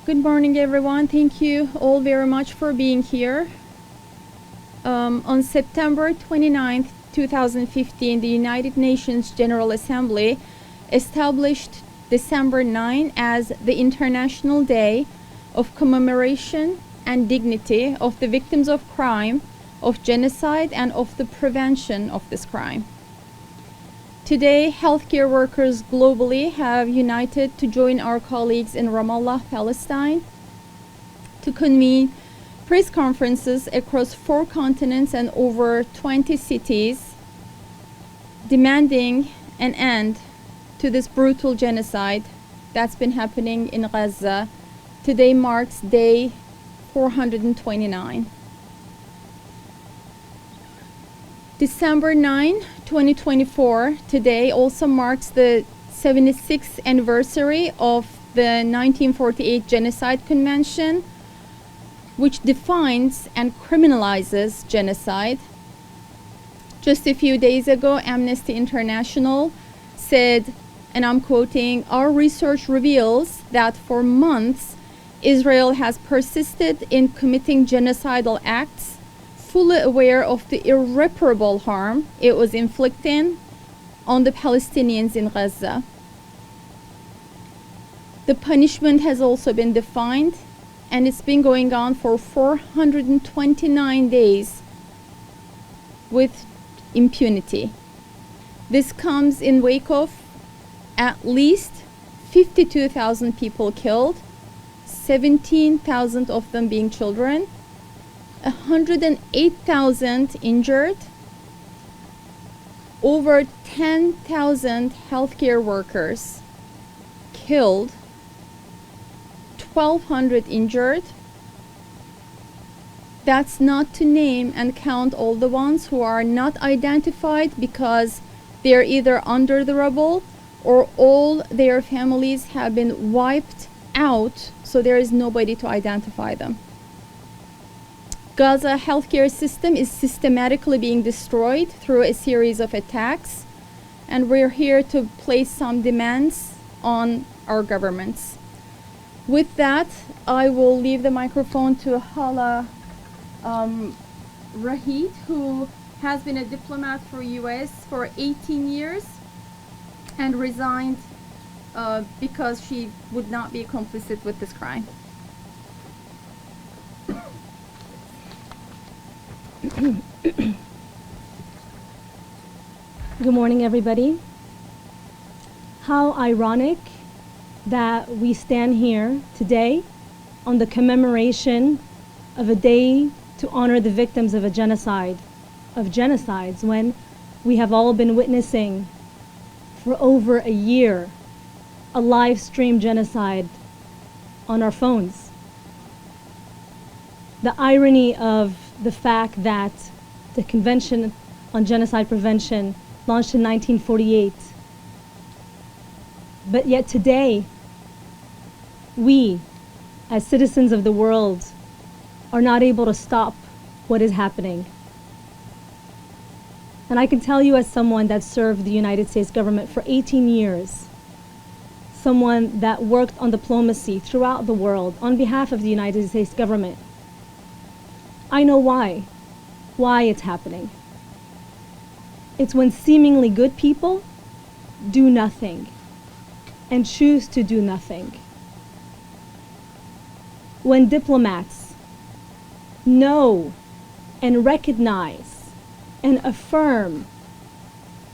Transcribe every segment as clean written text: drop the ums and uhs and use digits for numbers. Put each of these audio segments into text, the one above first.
Good morning, everyone. Thank you all very much for being here. On September 29th, 2015, the United Nations General Assembly established December 9 as the International Day of Commemoration and Dignity of the Victims of Crime, of Genocide, and of the prevention of this crime. Today, healthcare workers globally have united to join our colleagues in Ramallah, Palestine, to convene press conferences across 4 continents and over 20 cities, demanding an end to this brutal genocide that's been happening in Gaza. Today marks day 429. December 9, 2024, today also marks the 76th anniversary of the 1948 Genocide Convention, which defines and criminalizes genocide. Just a few days ago, Amnesty International said, and I'm quoting, "Our research reveals that for months, Israel has persisted in committing genocidal acts, fully aware of the irreparable harm it was inflicting on the Palestinians in Gaza." The punishment has also been defined, and it's been going on for 429 days with impunity. This comes in wake of at least 52,000 people killed, 17,000 of them being children, 108,000 injured, over 10,000 healthcare workers killed, 1,200 injured. That's not to name and count all the ones who are not identified because they're either under the rubble or all their families have been wiped out, so there is nobody to identify them. Gaza healthcare system is systematically being destroyed through a series of attacks, and we're here to place some demands on our governments. With that, I will leave the microphone to Hala Rahid, who has been a diplomat for US for 18 years and resigned because she would not be complicit with this crime. Good morning, everybody. How ironic that we stand here today on the commemoration of a day to honor the victims of genocides, when we have all been witnessing for over a year a live stream genocide on our phones. The irony of the fact that the Convention on Genocide Prevention launched in 1948, but yet today, we, as citizens of the world, are not able to stop what is happening. And I can tell you, as someone that served the United States government for 18 years, someone that worked on diplomacy throughout the world on behalf of the United States government, I know why it's happening. It's when seemingly good people do nothing and choose to do nothing. When diplomats know and recognize and affirm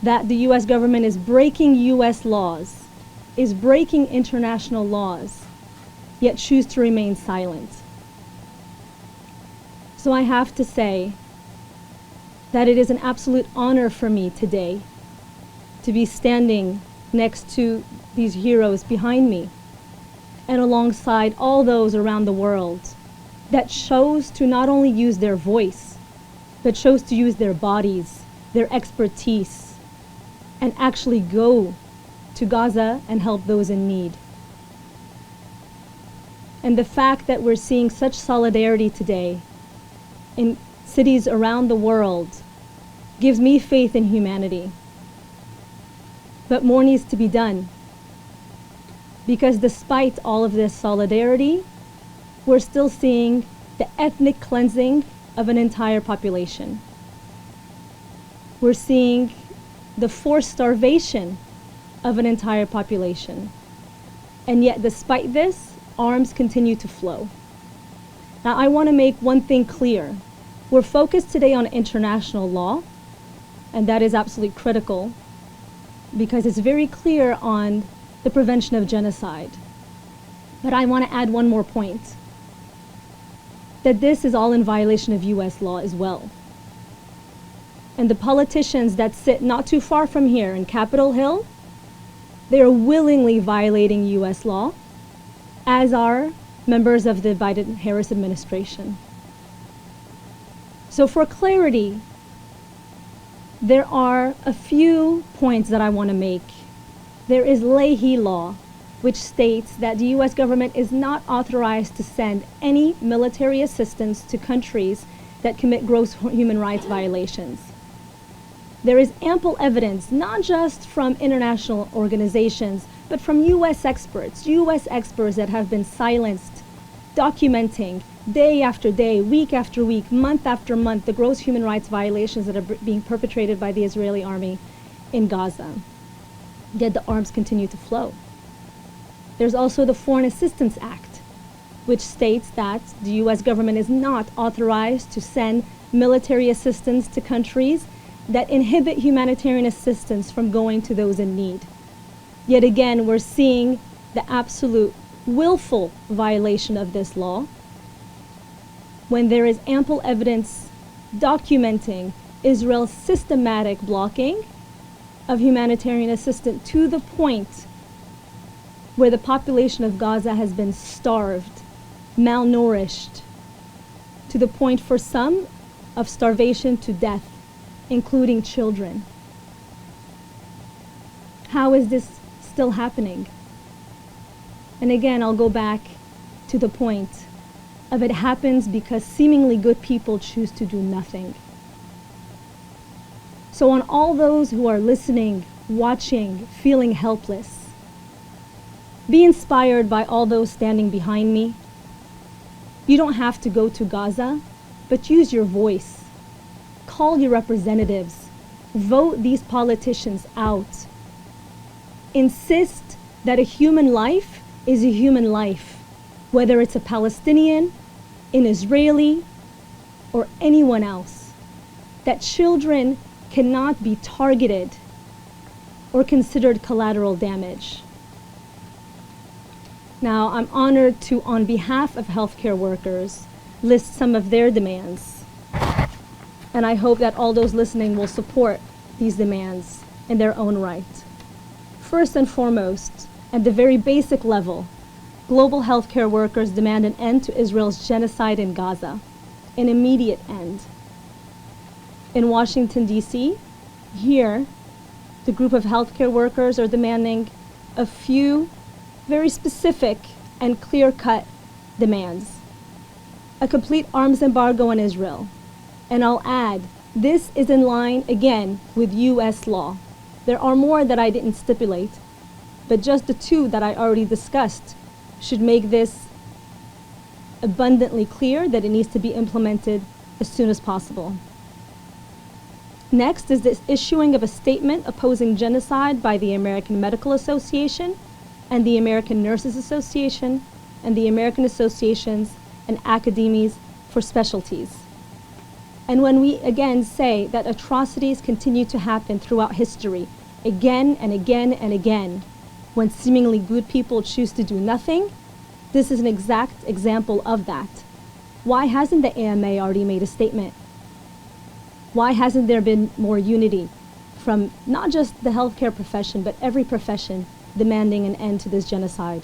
that the US government is breaking US laws, is breaking international laws, yet choose to remain silent. So I have to say that it is an absolute honor for me today to be standing next to these heroes behind me and alongside all those around the world that chose to not only use their voice, but chose to use their bodies, their expertise, and actually go to Gaza and help those in need. And the fact that we're seeing such solidarity today in cities around the world gives me faith in humanity. But more needs to be done, because despite all of this solidarity, we're still seeing the ethnic cleansing of an entire population. We're seeing the forced starvation of an entire population. And yet, despite this, arms continue to flow. Now, I want to make one thing clear. We're focused today on international law, and that is absolutely critical because it's very clear on the prevention of genocide. But I want to add one more point, that this is all in violation of US law as well. And the politicians that sit not too far from here in Capitol Hill, they are willingly violating US law, as are members of the Biden-Harris administration. So for clarity, there are a few points that I want to make. There is Leahy law, which states that the US government is not authorized to send any military assistance to countries that commit gross human rights violations. There is ample evidence, not just from international organizations, but from US experts that have been silenced, documenting day after day, week after week, month after month, the gross human rights violations that are being perpetrated by the Israeli army in Gaza. Yet the arms continue to flow. There's also the Foreign Assistance Act, which states that the US government is not authorized to send military assistance to countries that inhibit humanitarian assistance from going to those in need. Yet again, we're seeing the absolute willful violation of this law when there is ample evidence documenting Israel's systematic blocking of humanitarian assistance to the point where the population of Gaza has been starved, malnourished, to the point for some of starvation to death, including children. How is this still happening? And again, I'll go back to the point of it happens because seemingly good people choose to do nothing. So on all those who are listening, watching, feeling helpless, be inspired by all those standing behind me. You don't have to go to Gaza, but use your voice. Call your representatives. Vote these politicians out. Insist that a human life is a human life, whether it's a Palestinian, an Israeli, or anyone else. That children cannot be targeted or considered collateral damage. Now, I'm honored to, on behalf of healthcare workers, list some of their demands. And I hope that all those listening will support these demands in their own right. First and foremost, at the very basic level, global healthcare workers demand an end to Israel's genocide in Gaza, an immediate end. In Washington, D.C., here, the group of healthcare workers are demanding a few very specific and clear-cut demands. A complete arms embargo on Israel. And I'll add, this is in line, again, with US law. There are more that I didn't stipulate, but just the two that I already discussed should make this abundantly clear that it needs to be implemented as soon as possible. Next is this issuing of a statement opposing genocide by the American Medical Association and the American Nurses Association and the American Associations and Academies for Specialties. And when we again say that atrocities continue to happen throughout history, again and again and again, when seemingly good people choose to do nothing, this is an exact example of that. Why hasn't the AMA already made a statement? Why hasn't there been more unity from not just the healthcare profession, but every profession demanding an end to this genocide?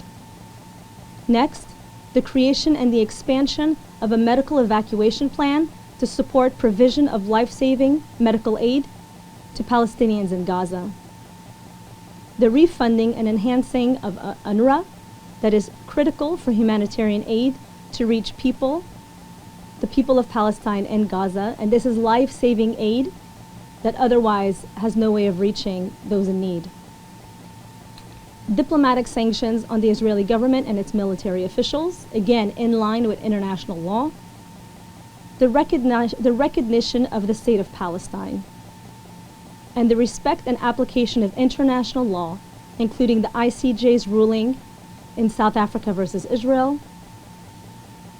Next, the creation and the expansion of a medical evacuation plan to support provision of life-saving medical aid to Palestinians in Gaza. The refunding and enhancing of UNRWA that is critical for humanitarian aid to reach people, the people of Palestine and Gaza, and this is life-saving aid that otherwise has no way of reaching those in need. diplomatic sanctions on the Israeli government and its military officials, again in line with international law, the recognition of the state of Palestine, and the respect and application of international law, including the ICJ's ruling in South Africa versus Israel,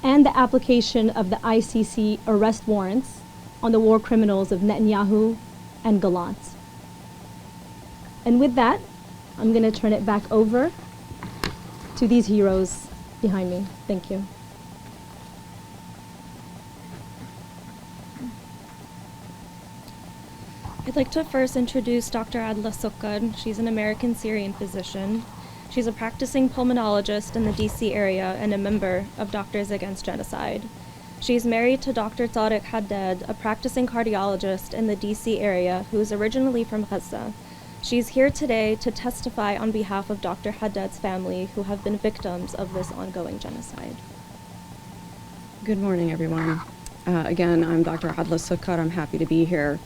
and the application of the ICC arrest warrants on the war criminals of Netanyahu and Gallant. And with that, I'm going to turn it back over to these heroes behind me. Thank you. I'd like to first introduce Dr. Adla Sukkar. She's an American Syrian physician. She's a practicing pulmonologist in the DC area and a member of Doctors Against Genocide. She's married to Dr. Tariq Haddad, a practicing cardiologist in the DC area who is originally from Gaza. She's here today to testify on behalf of Dr. Haddad's family who have been victims of this ongoing genocide. Good morning, everyone. Again, I'm Dr. Adla Sukkar. I'm happy to be here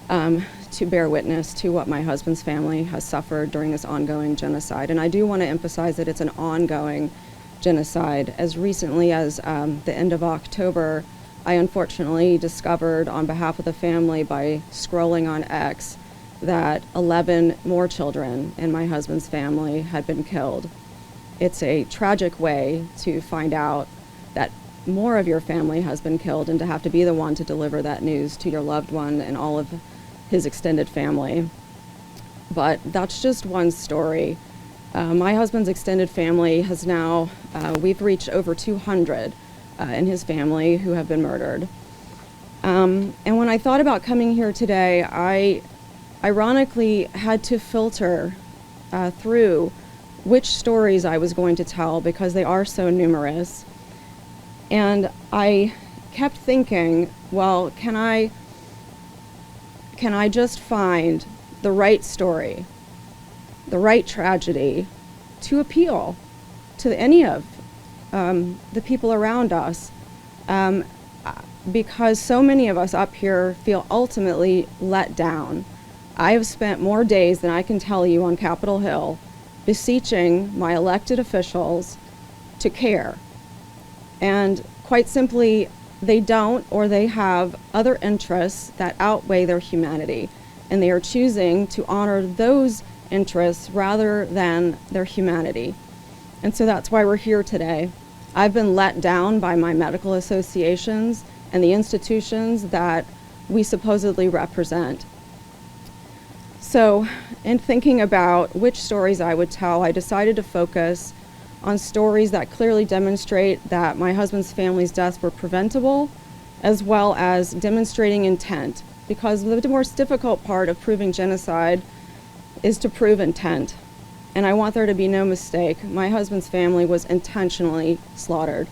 to bear witness to what my husband's family has suffered during this ongoing genocide. And I do want to emphasize that it's an ongoing genocide. As recently as the end of October, I unfortunately discovered on behalf of the family by scrolling on X that 11 more children in my husband's family had been killed. It's a tragic way to find out that more of your family has been killed and to have to be the one to deliver that news to your loved one and all of his extended family. But that's just one story. My husband's extended family has now, we've reached over 200 in his family who have been murdered. And when I thought about coming here today, I ironically had to filter through which stories I was going to tell because they are so numerous. And I kept thinking, well, can I just find the right story, the right tragedy to appeal to any of the people around us? Because so many of us up here feel ultimately let down. I have spent more days than I can tell you on Capitol Hill beseeching my elected officials to care. And quite simply, they don't, or they have other interests that outweigh their humanity. And they are choosing to honor those interests rather than their humanity. And so that's why we're here today. I've been let down by my medical associations and the institutions that we supposedly represent. So in thinking about which stories I would tell, I decided to focus on stories that clearly demonstrate that my husband's family's deaths were preventable, as well as demonstrating intent, because the most difficult part of proving genocide is to prove intent. And I want there to be no mistake. My husband's family was intentionally slaughtered.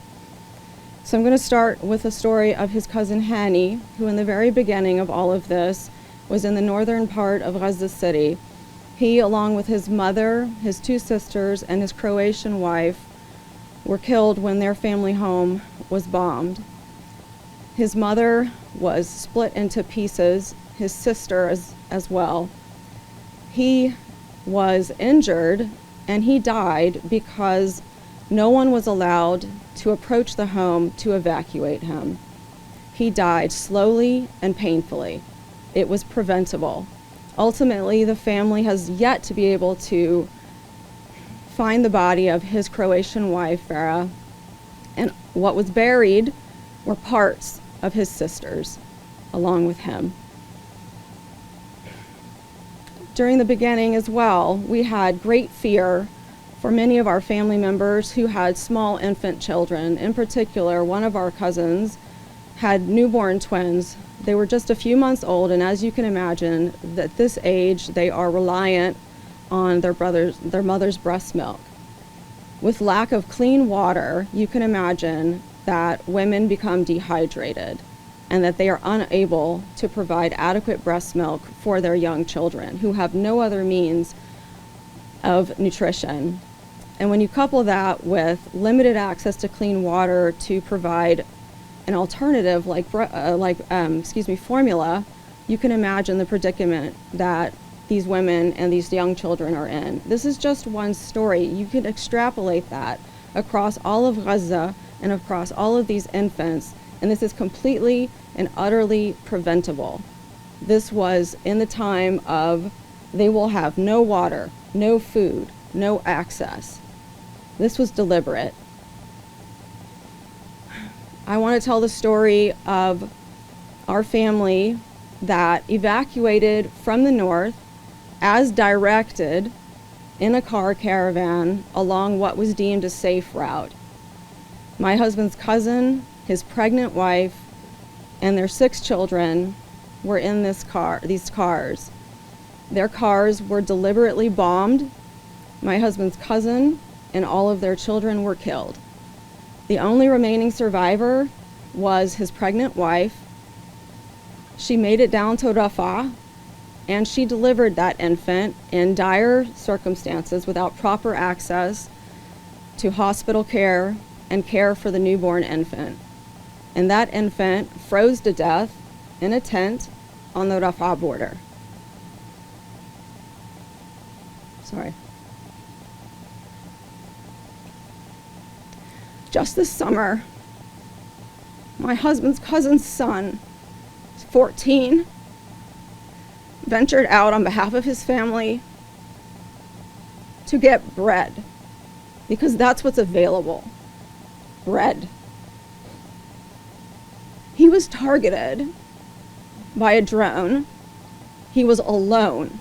So I'm going to start with the story of his cousin Hani, who in the very beginning of all of this was in the northern part of Gaza City. He, along with his mother, his two sisters, and his Croatian wife, were killed when their family home was bombed. His mother was split into pieces, his sister as well. He was injured, and he died because no one was allowed to approach the home to evacuate him. He died slowly and painfully. It was preventable. Ultimately, the family has yet to be able to find the body of his Croatian wife, Vera, and what was buried were parts of his sisters, along with him. During the beginning as well, we had great fear for many of our family members who had small infant children. In particular, one of our cousins had newborn twins. They were just a few months old, and as you can imagine, at this age, they are reliant on their mother's breast milk. With lack of clean water, you can imagine that women become dehydrated and that they are unable to provide adequate breast milk for their young children who have no other means of nutrition. And when you couple that with limited access to clean water to provide an alternative like formula, you can imagine the predicament that these women and these young children are in. This is just one story. You could extrapolate that across all of Gaza and across all of these infants, and this is completely and utterly preventable. This was in the time of they will have no water, no food, no access. This was deliberate. I want to tell the story of our family that evacuated from the north as directed in a car caravan along what was deemed a safe route. My husband's cousin, his pregnant wife, and their 6 children were in these cars. Their cars were deliberately bombed. My husband's cousin and all of their children were killed. The only remaining survivor was his pregnant wife. She made it down to Rafah, and she delivered that infant in dire circumstances without proper access to hospital care and care for the newborn infant. And that infant froze to death in a tent on the Rafah border. Sorry. Just this summer, my husband's cousin's son, 14, ventured out on behalf of his family to get bread, because that's what's available, bread. He was targeted by a drone. He was alone.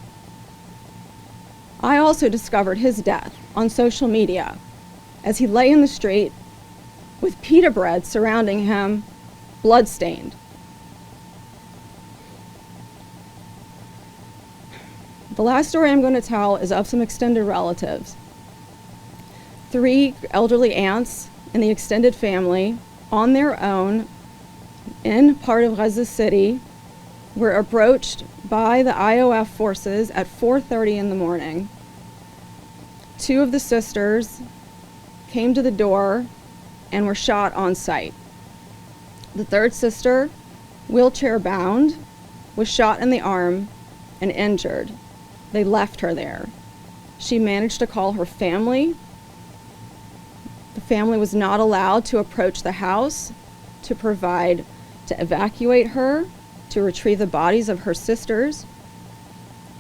I also discovered his death on social media as he lay in the street with pita bread surrounding him, bloodstained. The last story I'm going to tell is of some extended relatives. 3 elderly aunts in the extended family, on their own, in part of Gaza City, were approached by the IOF forces at 4:30 in the morning. 2 of the sisters came to the door and were shot on sight. The 3rd sister, wheelchair bound, was shot in the arm and injured. They left her there. She managed to call her family. The family was not allowed to approach the house to evacuate her, to retrieve the bodies of her sisters.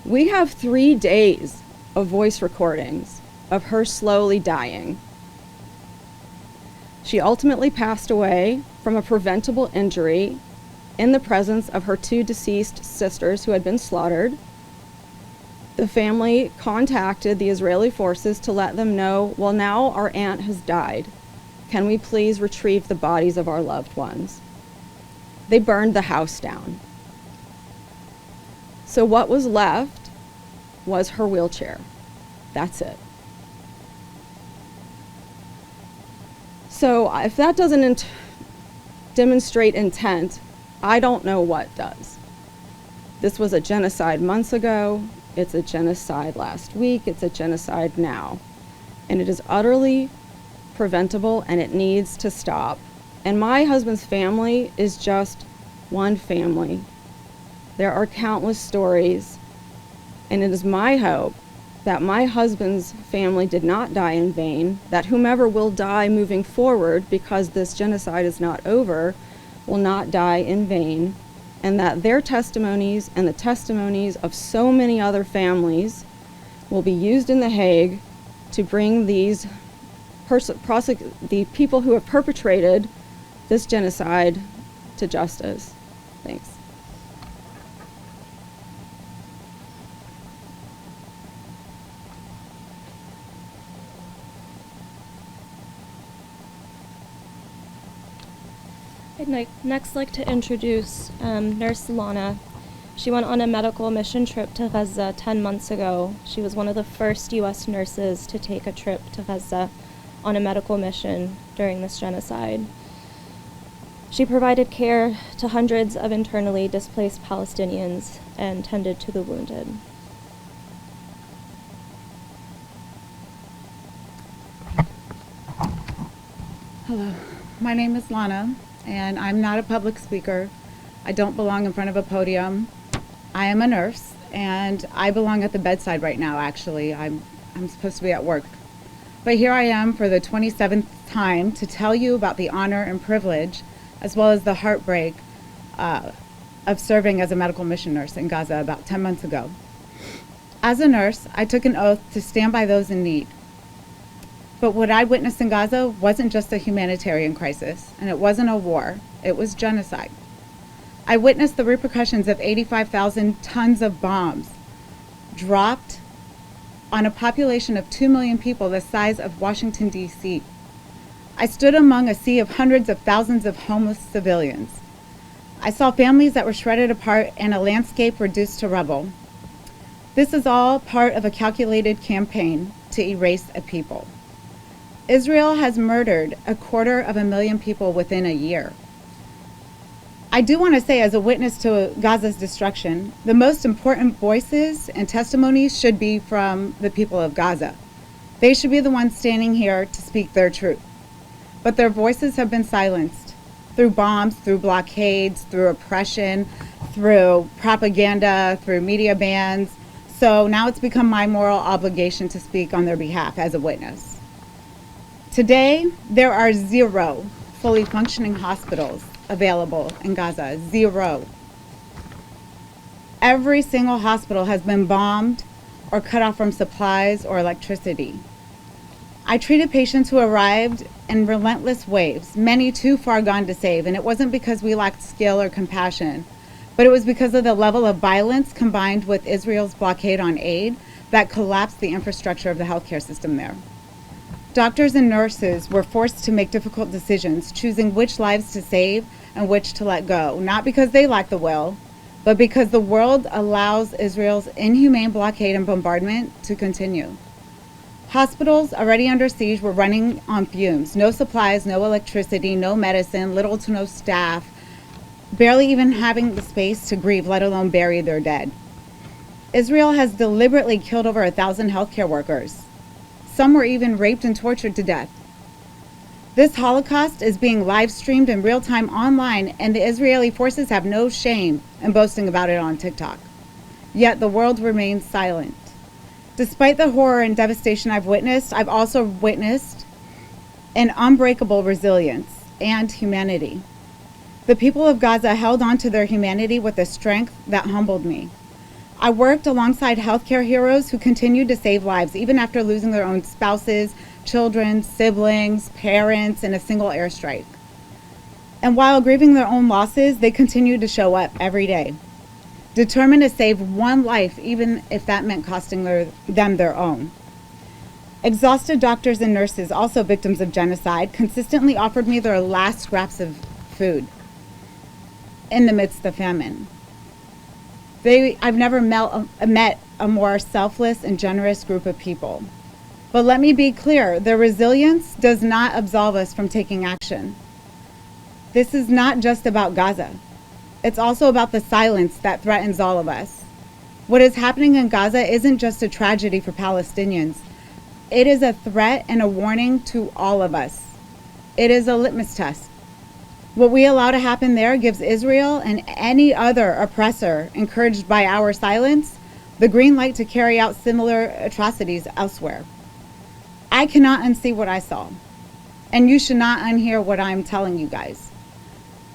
We have 3 days of voice recordings of her slowly dying. She ultimately passed away from a preventable injury in the presence of her 2 deceased sisters who had been slaughtered. The family contacted the Israeli forces to let them know, well, now our aunt has died. Can we please retrieve the bodies of our loved ones? They burned the house down. So what was left was her wheelchair. That's it. So if that doesn't demonstrate intent, I don't know what does. This was a genocide months ago. It's a genocide last week. It's a genocide now. And it is utterly preventable, and it needs to stop. And my husband's family is just one family. There are countless stories, and it is my hope that my husband's family did not die in vain, that whomever will die moving forward, because this genocide is not over, will not die in vain, and that their testimonies and the testimonies of so many other families will be used in The Hague to bring these the people who have perpetrated this genocide to justice. Thanks. I'd next like to introduce Nurse Lana. She went on a medical mission trip to Gaza 10 months ago. She was one of the first U.S. nurses to take a trip to Gaza on a medical mission during this genocide. She provided care to hundreds of internally displaced Palestinians and tended to the wounded. Hello, my name is Lana, and I'm not a public speaker. I don't belong in front of a podium. I am a nurse, and I belong at the bedside right now, actually. I'm supposed to be at work. But here I am for the 27th time to tell you about the honor and privilege, as well as the heartbreak of serving as a medical mission nurse in Gaza about 10 months ago. As a nurse, I took an oath to stand by those in need. But what I witnessed in Gaza wasn't just a humanitarian crisis, and it wasn't a war, it was genocide. I witnessed the repercussions of 85,000 tons of bombs dropped on a population of 2 million people the size of Washington, D.C. I stood among a sea of hundreds of thousands of homeless civilians. I saw families that were shredded apart and a landscape reduced to rubble. This is all part of a calculated campaign to erase a people. Israel has murdered 250,000 people within a year. I do want to say, as a witness to Gaza's destruction, the most important voices and testimonies should be from the people of Gaza. They should be the ones standing here to speak their truth. But their voices have been silenced through bombs, through blockades, through oppression, through propaganda, through media bans. So now it's become my moral obligation to speak on their behalf as a witness. Today, there are 0 fully functioning hospitals available in Gaza, 0. Every single hospital has been bombed or cut off from supplies or electricity. I treated patients who arrived in relentless waves, many too far gone to save, and it wasn't because we lacked skill or compassion, but it was because of the level of violence combined with Israel's blockade on aid that collapsed the infrastructure of the healthcare system there. Doctors and nurses were forced to make difficult decisions, choosing which lives to save and which to let go, not because they lacked the will, but because the world allows Israel's inhumane blockade and bombardment to continue. Hospitals already under siege were running on fumes. No supplies, no electricity, no medicine, little to no staff, barely even having the space to grieve, let alone bury their dead. Israel has deliberately killed over 1,000 healthcare workers. Some were even raped and tortured to death. This Holocaust is being live streamed in real time online, and the Israeli forces have no shame in boasting about it on TikTok. Yet the world remains silent. Despite the horror and devastation I've witnessed, I've also witnessed an unbreakable resilience and humanity. The people of Gaza held on to their humanity with a strength that humbled me. I worked alongside healthcare heroes who continued to save lives even after losing their own spouses, children, siblings, parents in a single airstrike. And while grieving their own losses, they continued to show up every day, determined to save one life, even if that meant costing them their own. Exhausted doctors and nurses, also victims of genocide, consistently offered me their last scraps of food in the midst of famine. I've never met a more selfless and generous group of people. But let me be clear, their resilience does not absolve us from taking action. This is not just about Gaza. It's also about the silence that threatens all of us. What is happening in Gaza isn't just a tragedy for Palestinians. It is a threat and a warning to all of us. It is a litmus test. What we allow to happen there gives Israel and any other oppressor encouraged by our silence the green light to carry out similar atrocities elsewhere. I cannot unsee what I saw, and you should not unhear what I'm telling you guys.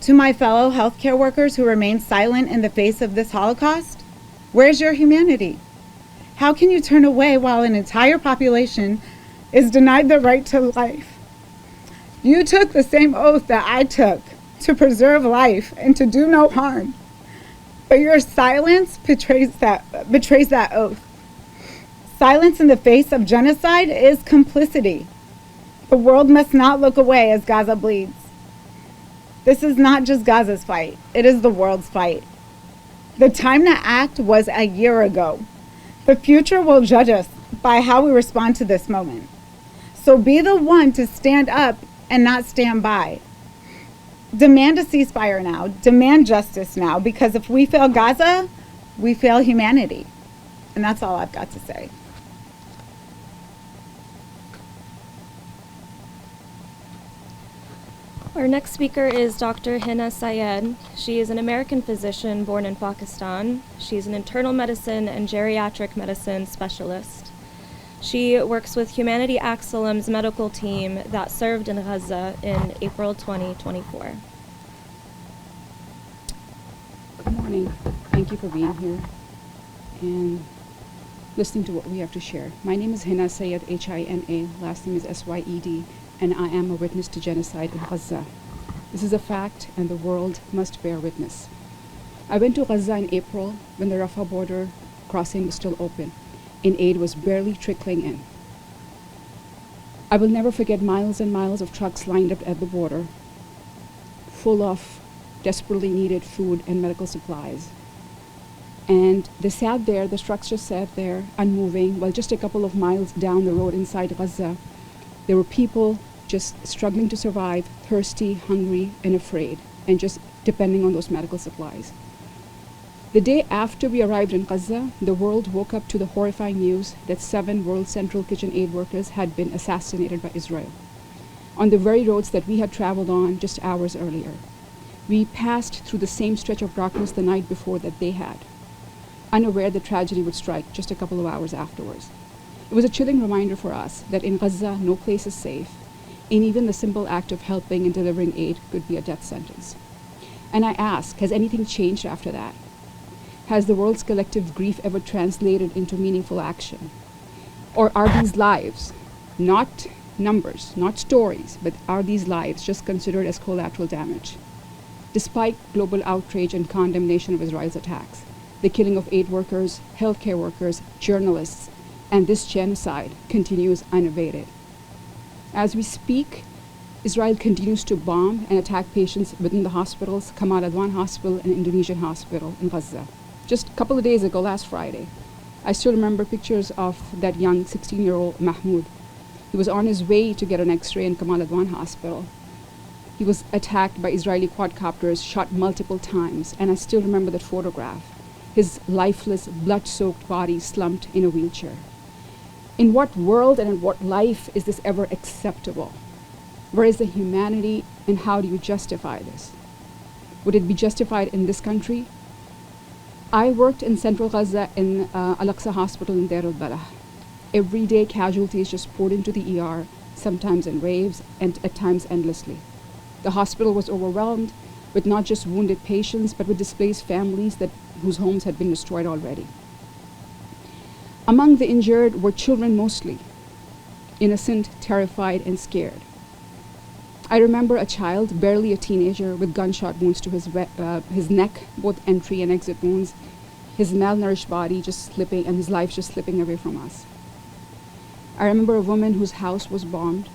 To my fellow healthcare workers who remain silent in the face of this Holocaust, where's your humanity? How can you turn away while an entire population is denied the right to life? You took the same oath that I took to preserve life and to do no harm, but your silence betrays that oath. Silence in the face of genocide is complicity. The world must not look away as Gaza bleeds. This is not just Gaza's fight, it is the world's fight. The time to act was a year ago. The future will judge us by how we respond to this moment. So be the one to stand up and not stand by. Demand a ceasefire now, demand justice now, because if we fail Gaza, we fail humanity. And that's all I've got to say. Our next speaker is Dr. Hina Syed. She is an American physician born in Pakistan. She's an internal medicine and geriatric medicine specialist. She works with Humanity Axelim's medical team that served in Gaza in April 2024. Good morning. Thank you for being here and listening to what we have to share. My name is Hina Syed, H-I-N-A. Last name is S-Y-E-D, and I am a witness to genocide in Gaza. This is a fact, and the world must bear witness. I went to Gaza in April when the Rafah border crossing was still open, and aid was barely trickling in. I will never forget miles and miles of trucks lined up at the border, full of desperately needed food and medical supplies. And they sat there, the trucks just sat there, unmoving, while just a couple of miles down the road inside Gaza, there were people just struggling to survive, thirsty, hungry, and afraid, and just depending on those medical supplies. The day after we arrived in Gaza, the world woke up to the horrifying news that 7 World Central Kitchen aid workers had been assassinated by Israel on the very roads that we had traveled on just hours earlier. We passed through the same stretch of darkness the night before that they had, unaware the tragedy would strike just a couple of hours afterwards. It was a chilling reminder for us that in Gaza, no place is safe, and even the simple act of helping and delivering aid could be a death sentence. And I ask, has anything changed after that? Has the world's collective grief ever translated into meaningful action? Or are these lives, not numbers, not stories, but are these lives just considered as collateral damage? Despite global outrage and condemnation of Israel's attacks, the killing of aid workers, healthcare workers, journalists, and this genocide continues unabated. As we speak, Israel continues to bomb and attack patients within the hospitals, Kamal Adwan Hospital and Indonesian Hospital in Gaza. Just a couple of days ago, last Friday, I still remember pictures of that young 16-year-old Mahmoud. He was on his way to get an X-ray in Kamal Adwan Hospital. He was attacked by Israeli quadcopters, shot multiple times, and I still remember that photograph. His lifeless, blood-soaked body slumped in a wheelchair. In what world and in what life is this ever acceptable? Where is the humanity, and how do you justify this? Would it be justified in this country? I worked in central Gaza in Al-Aqsa Hospital in Deir al-Balah. Every day casualties just poured into the ER, sometimes in waves and at times endlessly. The hospital was overwhelmed with not just wounded patients, but with displaced families whose homes had been destroyed already. Among the injured were children mostly, innocent, terrified, and scared. I remember a child, barely a teenager, with gunshot wounds to his neck, both entry and exit wounds, his malnourished body just slipping, and his life just slipping away from us. I remember a woman whose house was bombed,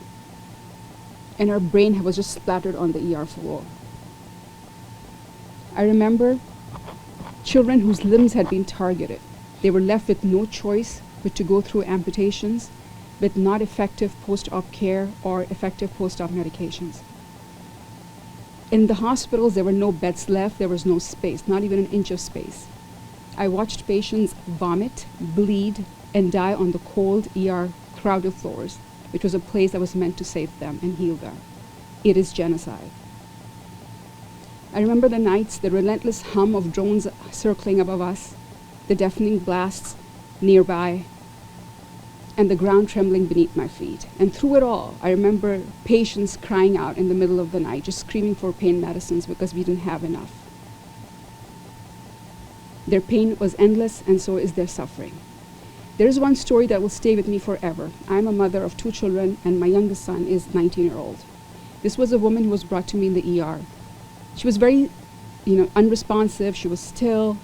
and her brain was just splattered on the ER floor. I remember children whose limbs had been targeted. They were left with no choice but to go through amputations, with not effective post-op care or effective post-op medications. In the hospitals, there were no beds left, there was no space, not even an inch of space. I watched patients vomit, bleed, and die on the cold ER crowded floors, which was a place that was meant to save them and heal them. It is genocide. I remember the nights, the relentless hum of drones circling above us, the deafening blasts nearby, and the ground trembling beneath my feet. And through it all, I remember patients crying out in the middle of the night, just screaming for pain medicines because we didn't have enough. Their pain was endless, and so is their suffering. There is one story that will stay with me forever. I'm a mother of 2 children, and my youngest son is 19-year-old. This was a woman who was brought to me in the ER. She was very unresponsive. She was still,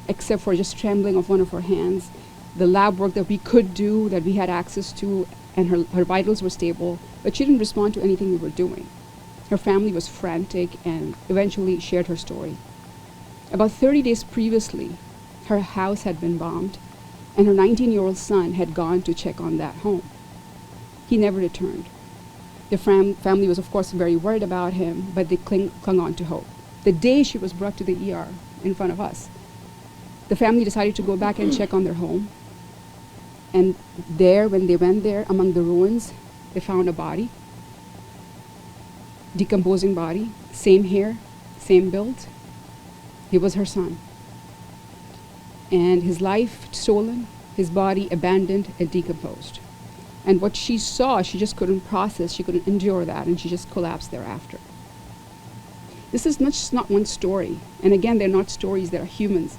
except for just trembling of one of her hands. The lab work that we could do, that we had access to, and her vitals were stable, but she didn't respond to anything we were doing. Her family was frantic and eventually shared her story. About 30 days previously, her house had been bombed, and her 19-year-old son had gone to check on that home. He never returned. The family was, of course, very worried about him, but they clung on to hope. The day she was brought to the ER in front of us, the family decided to go back and check on their home. And there, when they went there, among the ruins, they found a body. decomposing body, same hair, same build. He was her son. And his life stolen, his body abandoned and decomposed. And what she saw, she just couldn't process, she couldn't endure that, and she just collapsed thereafter. This is not one story. And again, they're not stories, they're humans.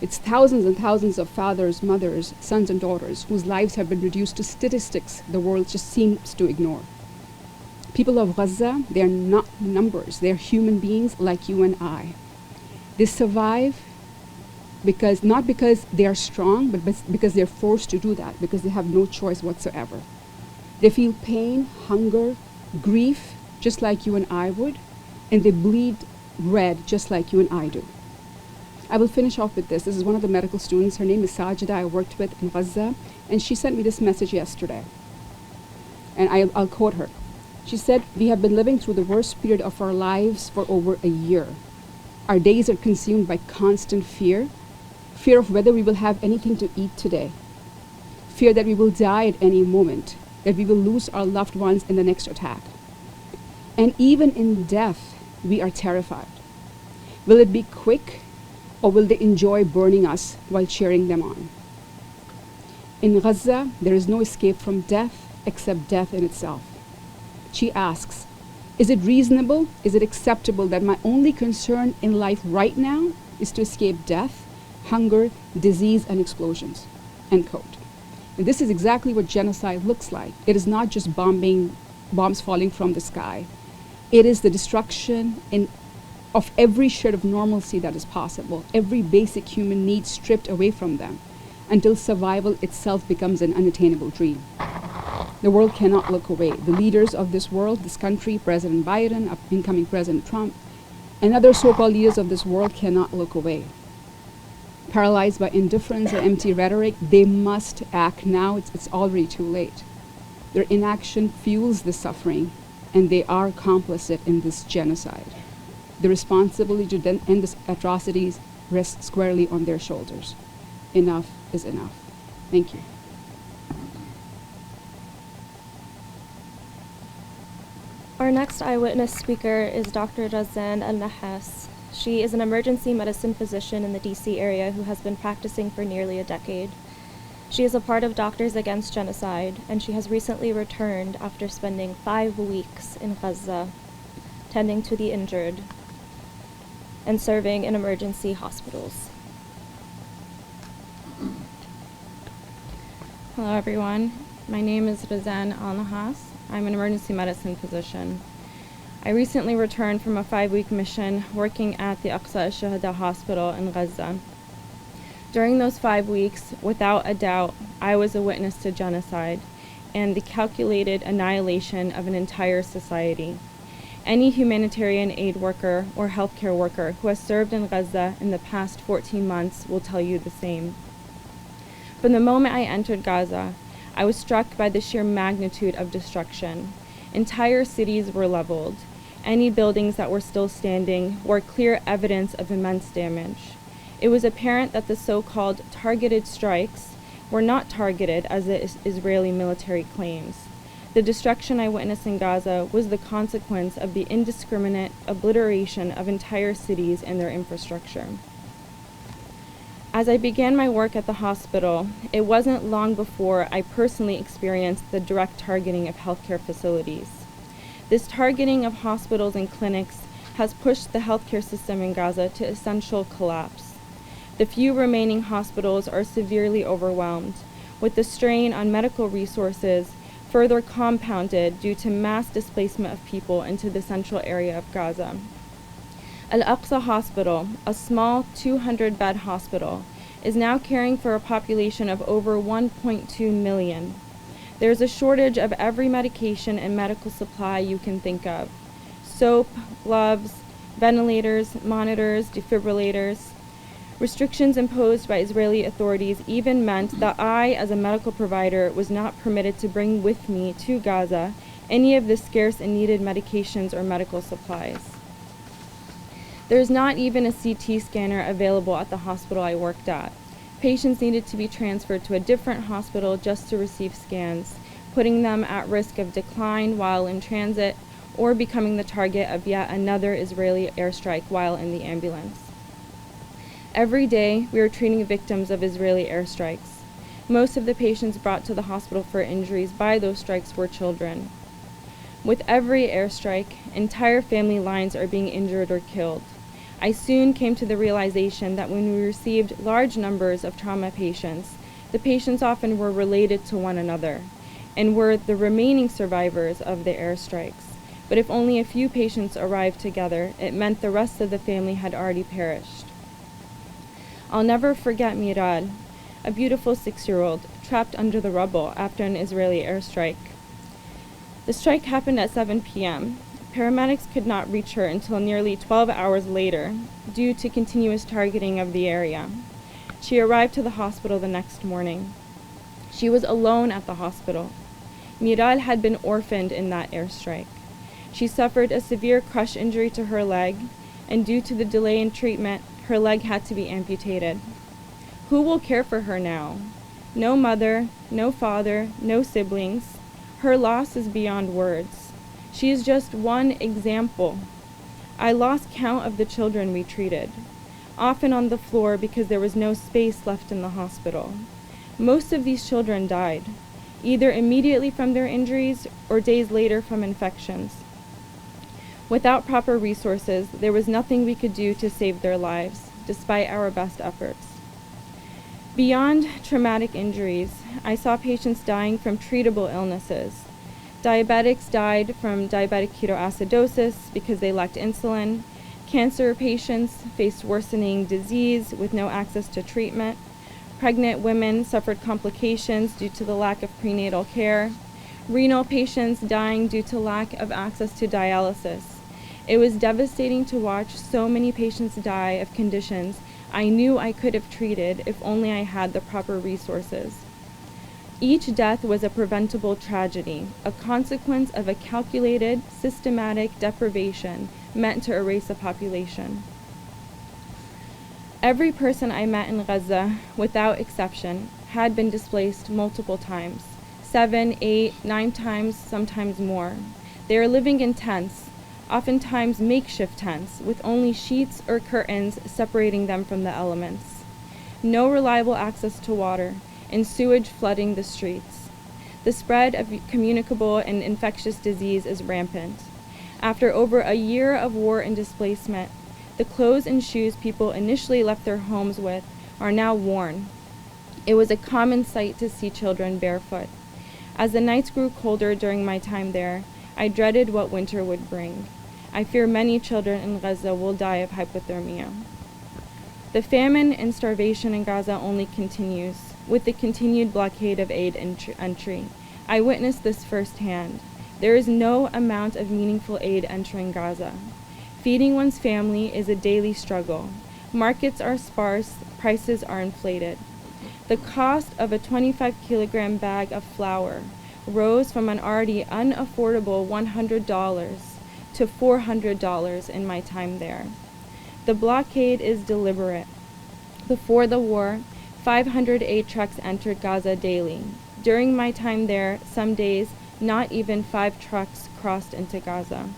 It's thousands and thousands of fathers, mothers, sons and daughters whose lives have been reduced to statistics the world just seems to ignore. People of Gaza, they're not numbers, they're human beings like you and I. They survive not because they are strong, but because they're forced to do that, because they have no choice whatsoever. They feel pain, hunger, grief, just like you and I would, and they bleed red just like you and I do. I will finish off with this. This is one of the medical students. Her name is Sajida, I worked with in Gaza, and she sent me this message yesterday. And I'll quote her. She said, "We have been living through the worst period of our lives for over a year. Our days are consumed by constant fear of whether we will have anything to eat today, fear that we will die at any moment, that we will lose our loved ones in the next attack. And even in death, we are terrified. Will it be quick, or will they enjoy burning us while cheering them on? In Gaza, there is no escape from death except death in itself." She asks, "Is it reasonable, is it acceptable that my only concern in life right now is to escape death, hunger, disease, and explosions?" End quote. And this is exactly what genocide looks like. It is not just bombs falling from the sky. It is the destruction of every shred of normalcy that is possible, every basic human need stripped away from them, until survival itself becomes an unattainable dream. The world cannot look away. The leaders of this world, this country, President Biden, incoming President Trump, and other so-called leaders of this world cannot look away. Paralyzed by indifference or empty rhetoric, they must act now. It's already too late. Their inaction fuels the suffering, and they are complicit in this genocide. The responsibility to end these atrocities rests squarely on their shoulders. Enough is enough. Thank you. Our next eyewitness speaker is Dr. Razan Al-Nahas. She is an emergency medicine physician in the DC area who has been practicing for nearly a decade. She is a part of Doctors Against Genocide, and she has recently returned after spending 5 weeks in Gaza, tending to the injured and serving in emergency hospitals. Hello everyone, my name is Razan Al-Nahas. I'm an emergency medicine physician. I recently returned from a 5-week mission working at the Aqsa al-Shuhada Hospital in Gaza. During those 5 weeks, without a doubt, I was a witness to genocide and the calculated annihilation of an entire society. Any humanitarian aid worker or healthcare worker who has served in Gaza in the past 14 months will tell you the same. From the moment I entered Gaza, I was struck by the sheer magnitude of destruction. Entire cities were leveled. Any buildings that were still standing bore clear evidence of immense damage. It was apparent that the so-called targeted strikes were not targeted as the Israeli military claims. The destruction I witnessed in Gaza was the consequence of the indiscriminate obliteration of entire cities and their infrastructure. As I began my work at the hospital, it wasn't long before I personally experienced the direct targeting of healthcare facilities. This targeting of hospitals and clinics has pushed the healthcare system in Gaza to essential collapse. The few remaining hospitals are severely overwhelmed, with the strain on medical resources further compounded due to mass displacement of people into the central area of Gaza. Al-Aqsa Hospital, a small 200-bed hospital, is now caring for a population of over 1.2 million. There's a shortage of every medication and medical supply you can think of. Soap, gloves, ventilators, monitors, defibrillators. Restrictions imposed by Israeli authorities even meant that I, as a medical provider, was not permitted to bring with me to Gaza any of the scarce and needed medications or medical supplies. There is not even a CT scanner available at the hospital I worked at. Patients needed to be transferred to a different hospital just to receive scans, putting them at risk of decline while in transit or becoming the target of yet another Israeli airstrike while in the ambulance. Every day, we are treating victims of Israeli airstrikes. Most of the patients brought to the hospital for injuries by those strikes were children. With every airstrike, entire family lines are being injured or killed. I soon came to the realization that when we received large numbers of trauma patients, the patients often were related to one another and were the remaining survivors of the airstrikes. But if only a few patients arrived together, it meant the rest of the family had already perished. I'll never forget Mirad, a beautiful 6-year-old trapped under the rubble after an Israeli airstrike. The strike happened at 7 p.m. Paramedics could not reach her until nearly 12 hours later due to continuous targeting of the area. She arrived to the hospital the next morning. She was alone at the hospital. Miral had been orphaned in that airstrike. She suffered a severe crush injury to her leg, and due to the delay in treatment, her leg had to be amputated. Who will care for her now? No mother, no father, no siblings. Her loss is beyond words. She is just one example. I lost count of the children we treated, often on the floor because there was no space left in the hospital. Most of these children died, either immediately from their injuries or days later from infections. Without proper resources, there was nothing we could do to save their lives, despite our best efforts. Beyond traumatic injuries, I saw patients dying from treatable illnesses. Diabetics died from diabetic ketoacidosis because they lacked insulin. Cancer patients faced worsening disease with no access to treatment. Pregnant women suffered complications due to the lack of prenatal care. Renal patients dying due to lack of access to dialysis. It was devastating to watch so many patients die of conditions I knew I could have treated if only I had the proper resources. Each death was a preventable tragedy, a consequence of a calculated, systematic deprivation meant to erase a population. Every person I met in Gaza, without exception, had been displaced multiple times, 7, 8, 9 times, sometimes more. They are living in tents, oftentimes makeshift tents, with only sheets or curtains separating them from the elements. No reliable access to water, and sewage flooding the streets. The spread of communicable and infectious disease is rampant. After over a year of war and displacement, the clothes and shoes people initially left their homes with are now worn. It was a common sight to see children barefoot. As the nights grew colder during my time there, I dreaded what winter would bring. I fear many children in Gaza will die of hypothermia. The famine and starvation in Gaza only continues, with the continued blockade of aid entry. I witnessed this firsthand. There is no amount of meaningful aid entering Gaza. Feeding one's family is a daily struggle. Markets are sparse, prices are inflated. The cost of a 25-kilogram bag of flour rose from an already unaffordable $100 to $400 in my time there. The blockade is deliberate. Before the war, 508 trucks entered Gaza daily. During my time there, some days, not even 5 trucks crossed into Gaza.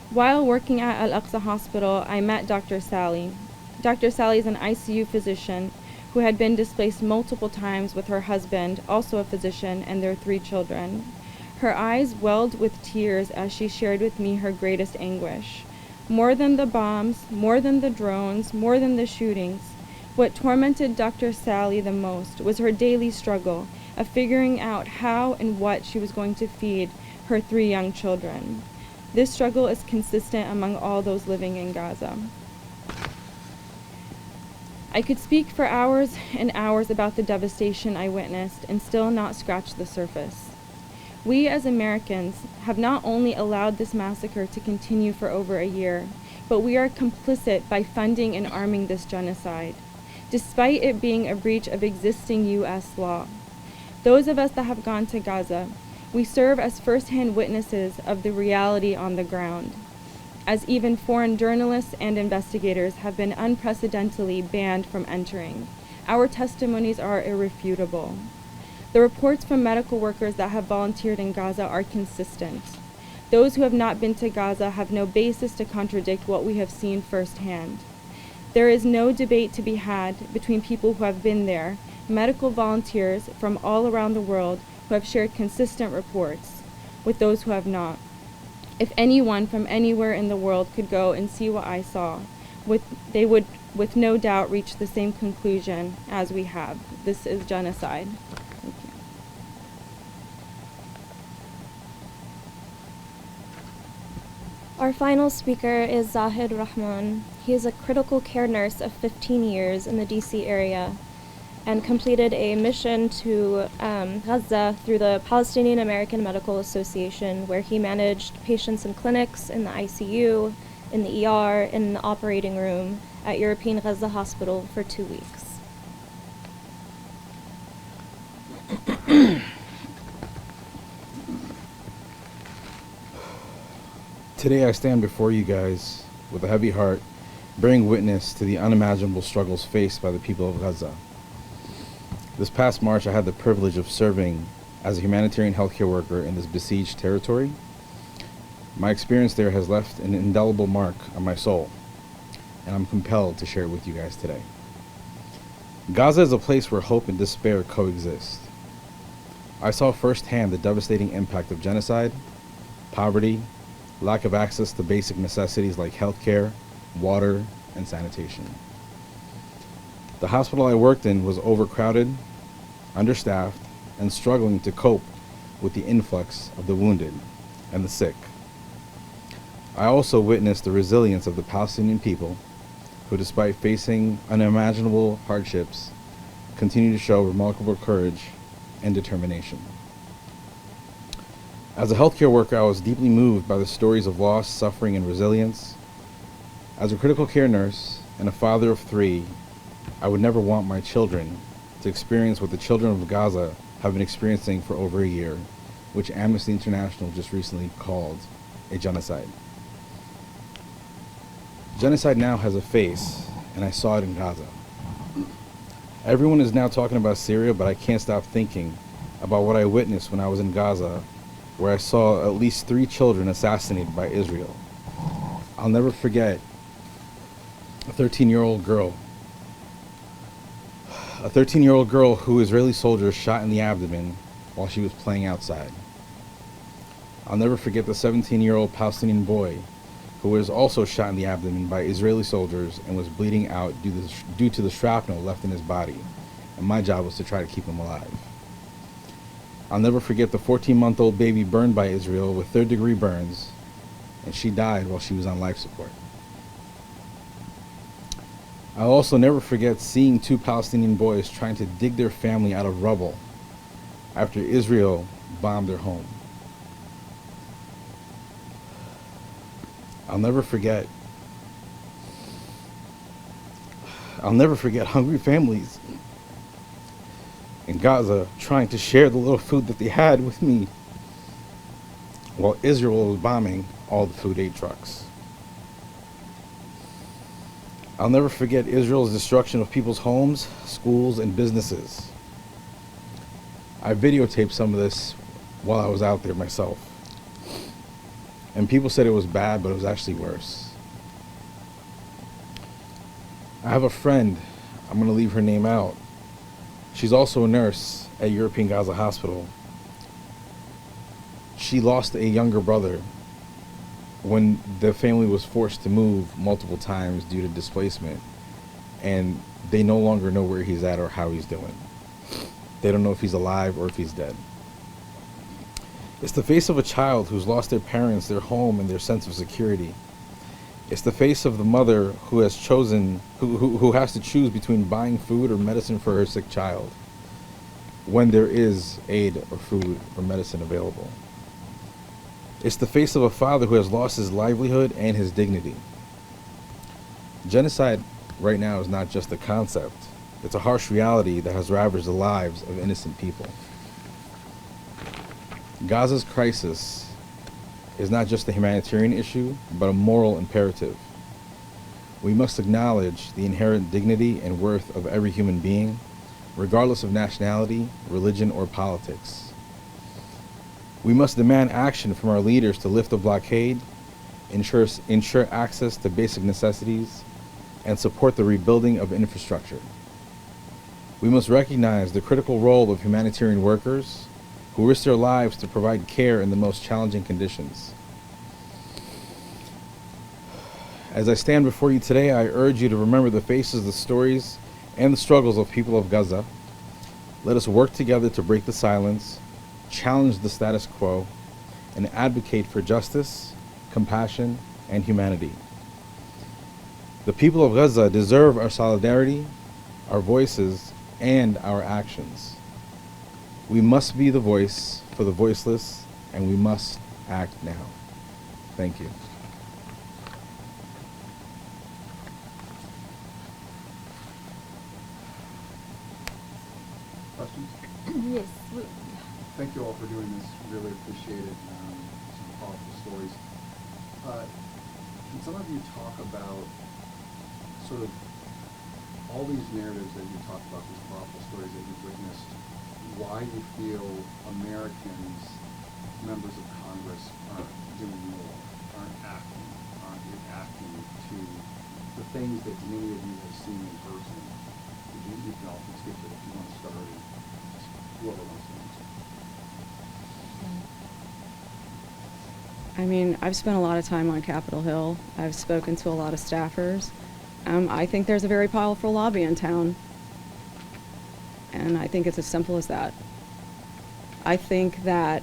While working at Al-Aqsa Hospital, I met Dr. Sally. Dr. Sally is an ICU physician who had been displaced multiple times with her husband, also a physician, and their 3 children. Her eyes welled with tears as she shared with me her greatest anguish. More than the bombs, more than the drones, more than the shootings, what tormented Dr. Sally the most was her daily struggle of figuring out how and what she was going to feed her 3 young children. This struggle is consistent among all those living in Gaza. I could speak for hours and hours about the devastation I witnessed and still not scratch the surface. We as Americans have not only allowed this massacre to continue for over a year, but we are complicit by funding and arming this genocide, despite it being a breach of existing U.S. law. Those of us that have gone to Gaza, we serve as first-hand witnesses of the reality on the ground, as even foreign journalists and investigators have been unprecedentedly banned from entering. Our testimonies are irrefutable. The reports from medical workers that have volunteered in Gaza are consistent. Those who have not been to Gaza have no basis to contradict what we have seen firsthand. There is no debate to be had between people who have been there, medical volunteers from all around the world who have shared consistent reports, with those who have not. If anyone from anywhere in the world could go and see what I saw, they would with no doubt reach the same conclusion as we have. This is genocide. Thank you. Our final speaker is Zahid Rahman. He is a critical care nurse of 15 years in the DC area and completed a mission to Gaza through the Palestinian American Medical Association, where he managed patients in clinics, in the ICU, in the ER, in the operating room at European Gaza Hospital for 2 weeks. Today I stand before you guys with a heavy heart, bearing witness to the unimaginable struggles faced by the people of Gaza. This past March, I had the privilege of serving as a humanitarian healthcare worker in this besieged territory. My experience there has left an indelible mark on my soul, and I'm compelled to share it with you guys today. Gaza is a place where hope and despair coexist. I saw firsthand the devastating impact of genocide, poverty, lack of access to basic necessities like healthcare, water, and sanitation. The hospital I worked in was overcrowded, understaffed, and struggling to cope with the influx of the wounded and the sick. I also witnessed the resilience of the Palestinian people, who, despite facing unimaginable hardships, continue to show remarkable courage and determination. As a healthcare worker, I was deeply moved by the stories of loss, suffering, and resilience. As a critical care nurse and a father of 3, I would never want my children to experience what the children of Gaza have been experiencing for over a year, which Amnesty International just recently called a genocide. Genocide now has a face, and I saw it in Gaza. Everyone is now talking about Syria, but I can't stop thinking about what I witnessed when I was in Gaza, where I saw at least 3 children assassinated by Israel. I'll never forget a 13-year-old girl. A 13-year-old girl who Israeli soldiers shot in the abdomen while she was playing outside. I'll never forget the 17-year-old Palestinian boy who was also shot in the abdomen by Israeli soldiers and was bleeding out due to the shrapnel left in his body, and my job was to try to keep him alive. I'll never forget the 14-month-old baby burned by Israel with 3rd-degree burns, and she died while she was on life support. I'll also never forget seeing 2 Palestinian boys trying to dig their family out of rubble after Israel bombed their home. I'll never forget hungry families in Gaza trying to share the little food that they had with me while Israel was bombing all the food aid trucks. I'll never forget Israel's destruction of people's homes, schools, and businesses. I videotaped some of this while I was out there myself. And people said it was bad, but it was actually worse. I have a friend, I'm going to leave her name out. She's also a nurse at European Gaza Hospital. She lost a younger brother when the family was forced to move multiple times due to displacement, and they no longer know where he's at or how he's doing. They don't know if he's alive or if he's dead. It's the face of a child who's lost their parents, their home, and their sense of security. It's the face of the mother who has chosen, who has to choose between buying food or medicine for her sick child when there is aid or food or medicine available. It's the face of a father who has lost his livelihood and his dignity. Genocide right now is not just a concept. It's a harsh reality that has ravaged the lives of innocent people. Gaza's crisis is not just a humanitarian issue, but a moral imperative. We must acknowledge the inherent dignity and worth of every human being, regardless of nationality, religion, or politics. We must demand action from our leaders to lift the blockade, ensure access to basic necessities, and support the rebuilding of infrastructure. We must recognize the critical role of humanitarian workers who risk their lives to provide care in the most challenging conditions. As I stand before you today, I urge you to remember the faces, the stories, and the struggles of people of Gaza. Let us work together to break the silence, challenge the status quo, and advocate for justice, compassion, and humanity. The people of Gaza deserve our solidarity, our voices, and our actions. We must be the voice for the voiceless, and we must act now. Thank you. Questions? Yes. Thank you all for doing this. Really appreciate it. Some powerful stories. Can some of you talk about sort of all these narratives that you talked about, these powerful stories that you've witnessed, why you feel Americans, members of Congress, aren't doing more, aren't acting to the things that many of you have seen in person? You can all speak to it if you want to start, and whoever wants to answer. I mean, I've spent a lot of time on Capitol Hill. I've spoken to a lot of staffers. I think there's a very powerful lobby in town. And I think it's as simple as that. I think that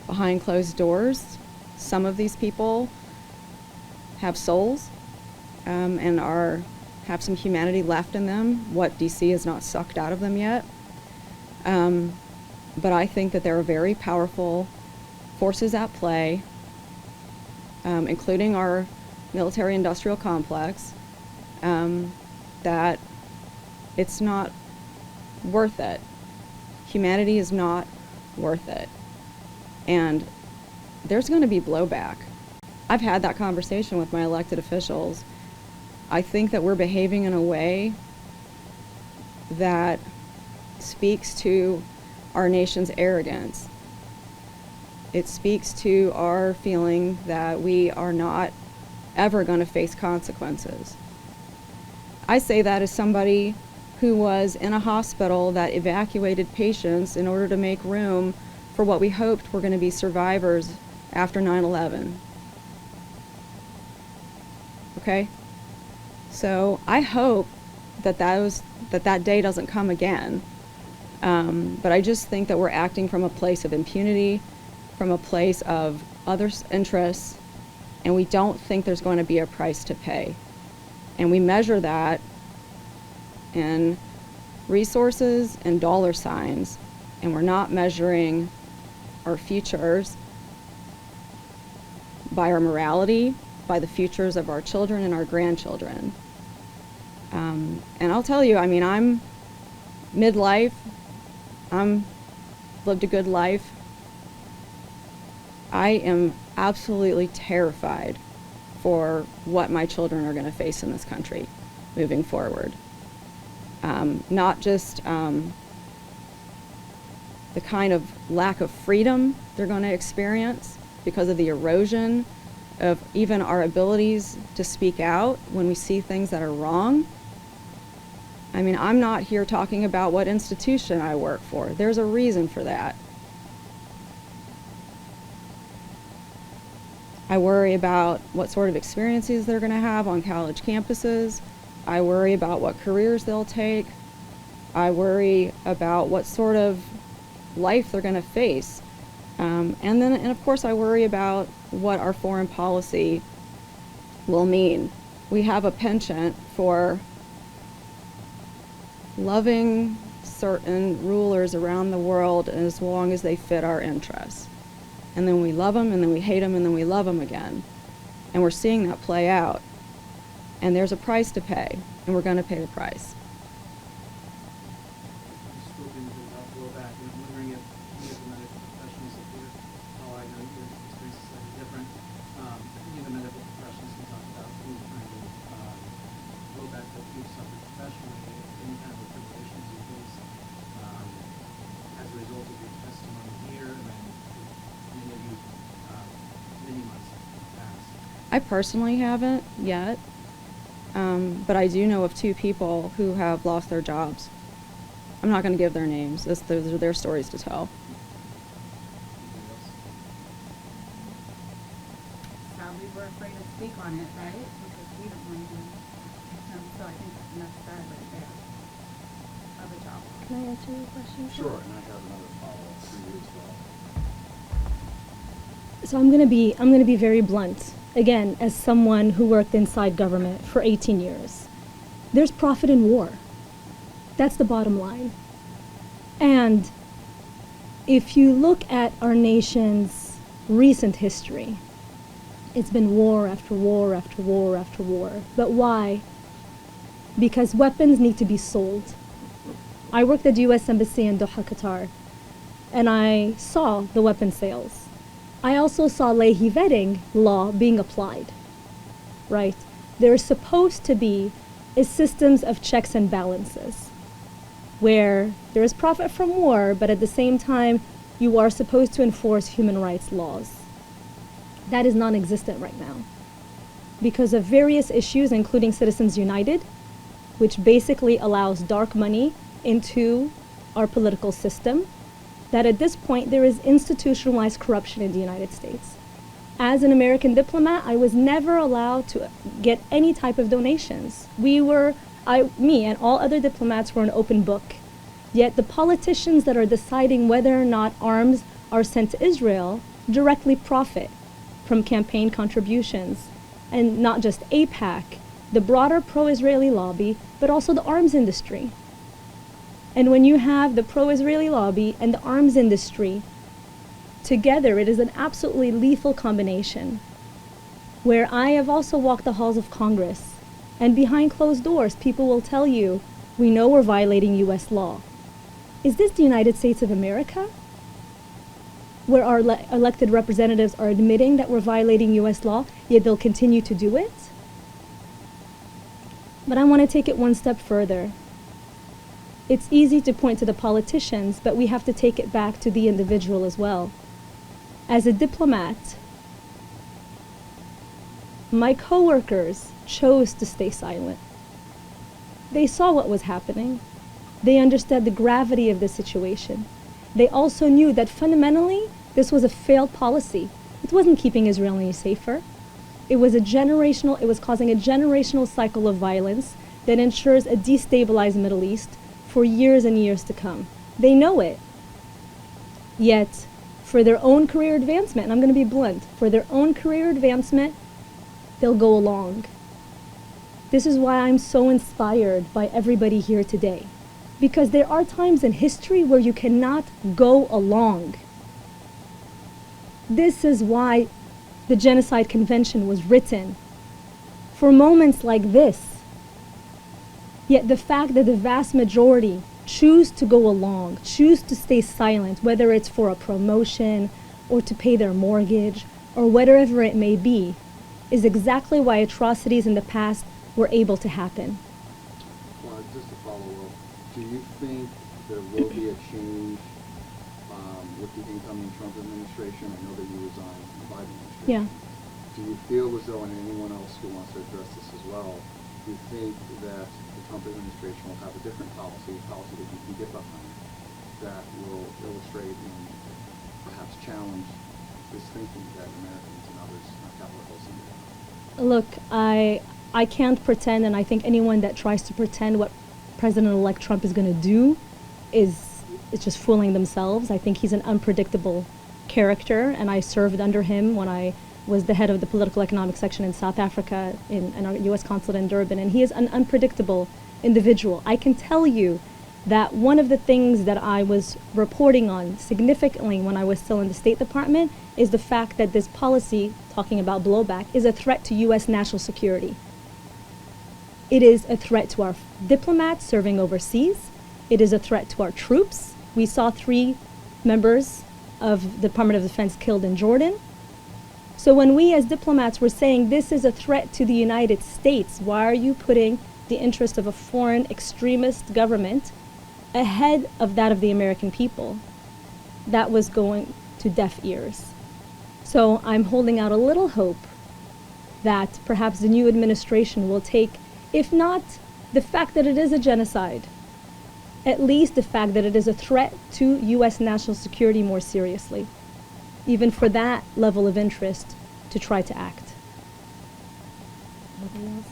behind closed doors, some of these people have souls and have some humanity left in them, what DC has not sucked out of them yet. But I think that there are very powerful forces at play, including our military-industrial complex, that it's not worth it. Humanity is not worth it. And there's going to be blowback. I've had that conversation with my elected officials. I think that we're behaving in a way that speaks to our nation's arrogance. It speaks to our feeling that we are not ever going to face consequences. I say that as somebody who was in a hospital that evacuated patients in order to make room for what we hoped were going to be survivors after 9/11. Okay? So I hope that that day doesn't come again. But I just think that we're acting from a place of impunity, from a place of others' interests, and we don't think there's going to be a price to pay. And we measure that in resources and dollar signs, and we're not measuring our futures by our morality, by the futures of our children and our grandchildren. And I'll tell you, I mean, I'm midlife, lived a good life. I am absolutely terrified for what my children are going to face in this country moving forward. Not just the kind of lack of freedom they're going to experience because of the erosion of even our abilities to speak out when we see things that are wrong. I mean, I'm not here talking about what institution I work for. There's a reason for that. I worry about what sort of experiences they're going to have on college campuses. I worry about what careers they'll take. I worry about what sort of life they're going to face. And of course, I worry about what our foreign policy will mean. We have a penchant for loving certain rulers around the world as long as they fit our interests. And then we love them, and then we hate them, and then we love them again. And we're seeing that play out. And there's a price to pay, and we're going to pay the price. Spoken about blowback, and I'm wondering if any of the medical professionals up here, oh, I know your experience is slightly different, any of the medical professionals can talk about any kind of blowback that you've suffered professionally, any kind of accumulations you face as a result of your testimony here, and then I personally haven't yet, but I do know of 2 people who have lost their jobs. I'm not going to give their names. Those are their stories to tell. Sadly, we're afraid to speak on it, right? Because we don't want to be victims. So I think that's sad right there. Other job. Can I answer your question? Sure, and I have another follow-up for you as well. So I'm gonna be very blunt. Again, as someone who worked inside government for 18 years, there's profit in war. That's the bottom line. And if you look at our nation's recent history, it's been war after war after war after war. But why? Because weapons need to be sold. I worked at the U.S. Embassy in Doha, Qatar, and I saw the weapon sales. I also saw Leahy vetting law being applied, right? There is supposed to be a systems of checks and balances where there is profit from war, but at the same time, you are supposed to enforce human rights laws. That is non-existent right now because of various issues, including Citizens United, which basically allows dark money into our political system, that at this point there is institutionalized corruption in the United States. As an American diplomat, I was never allowed to get any type of donations. Me and all other diplomats were an open book. Yet the politicians that are deciding whether or not arms are sent to Israel directly profit from campaign contributions. And not just AIPAC, the broader pro-Israeli lobby, but also the arms industry. And when you have the pro-Israeli lobby and the arms industry together, it is an absolutely lethal combination. Where I have also walked the halls of Congress, and behind closed doors, people will tell you, we know we're violating U.S. law. Is this the United States of America? Where our elected representatives are admitting that we're violating U.S. law, yet they'll continue to do it? But I want to take it one step further. It's easy to point to the politicians, but we have to take it back to the individual as well. As a diplomat, my coworkers chose to stay silent. They saw what was happening. They understood the gravity of the situation. They also knew that fundamentally, this was a failed policy. It wasn't keeping Israel any safer. It was causing a generational cycle of violence that ensures a destabilized Middle East for years and years to come. They know it. Yet, for their own career advancement, and I'm going to be blunt, for their own career advancement, they'll go along. This is why I'm so inspired by everybody here today. Because there are times in history where you cannot go along. This is why the Genocide Convention was written. For moments like this. Yet the fact that the vast majority choose to go along, choose to stay silent, whether it's for a promotion or to pay their mortgage or whatever it may be, is exactly why atrocities in the past were able to happen. Well, just to follow up, do you think there will be a change with the incoming Trump administration? I know that you resigned from the Biden administration. Yeah. Do you feel as though, and anyone else who wants to address this as well, do you think that the Trump administration will have a different policy that you can get behind that will illustrate and perhaps challenge this thinking that Americans and others on Capitol Hill seem to have? Look, I can't pretend, and I think anyone that tries to pretend what President-elect Trump is going to do is just fooling themselves. I think he's an unpredictable character, and I served under him when I was the head of the political economic section in South Africa in our U.S. consulate in Durban, and he is an unpredictable individual. I can tell you that one of the things that I was reporting on significantly when I was still in the State Department is the fact that this policy, talking about blowback, is a threat to U.S. national security. It is a threat to our diplomats serving overseas. It is a threat to our troops. We saw 3 members of the Department of Defense killed in Jordan. So when we as diplomats were saying this is a threat to the United States, why are you putting the interest of a foreign extremist government ahead of that of the American people? That was going to deaf ears. So I'm holding out a little hope that perhaps the new administration will take, if not the fact that it is a genocide, at least the fact that it is a threat to U.S. national security more seriously, even for that level of interest to try to act. Anybody else?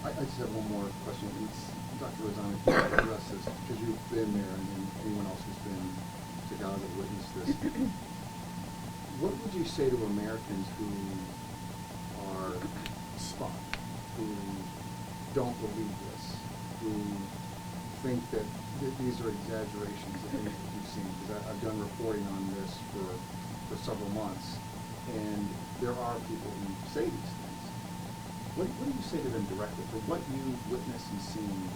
I just have one more question. It's, Dr. Razan, if you could address this, because you've been there and anyone else who's been to Gaza witnessed this. What would you say to Americans who are spot, who don't believe this, who think that these are exaggerations of things that you've seen? Because I've done reporting on this for several months, and there are people who say these things. What do you say to them directly? For what you've witnessed and seen